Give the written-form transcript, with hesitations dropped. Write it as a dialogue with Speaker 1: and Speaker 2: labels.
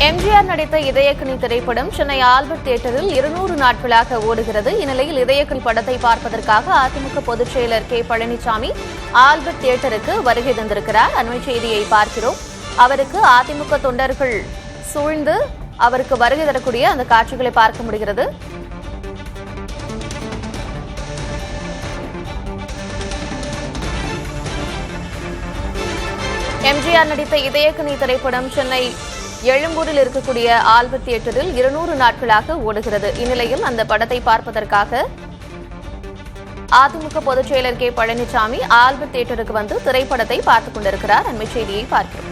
Speaker 1: எம்ஜிஆர் நடித்த இதயக்கனி திரைப்படம் சென்னை ஆல்பர்ட் தியேட்டரில் 200 நாட்களாக ஓடுகிறது. இந்நிலையில் இதயக்கனி படத்தை பார்ப்பதற்காக அதிமுக பொதுச் செயலர் கே பழனிசாமி ஆல்பர்ட் தியேட்டருக்கு வருகை தந்திருக்கிறார். அண்மை செய்தியை பார்க்கிறோம். அவருக்கு அதிமுக தொண்டர்கள் சூழ்ந்து அவருக்கு வருகை தரக்கூடிய அந்த காட்சிகளை பார்க்க முடிகிறது. எம்ஜிஆர் நடித்த இதயக்கனி திரைப்படம் சென்னை எழும்பூரில் இருக்கக்கூடிய ஆல்பர்ட் தியேட்டரில் 200 நாட்களாக ஓடுகிறது. இந்நிலையில் அந்த படத்தை பார்ப்பதற்காக அதிமுக பொதுச் செயலர் கே பழனிசாமி ஆல்பர்ட் தியேட்டருக்கு வந்து திரைப்படத்தை பார்த்துக் கொண்டிருக்கிறார். அண்மை செய்தியை பார்க்கிறோம்.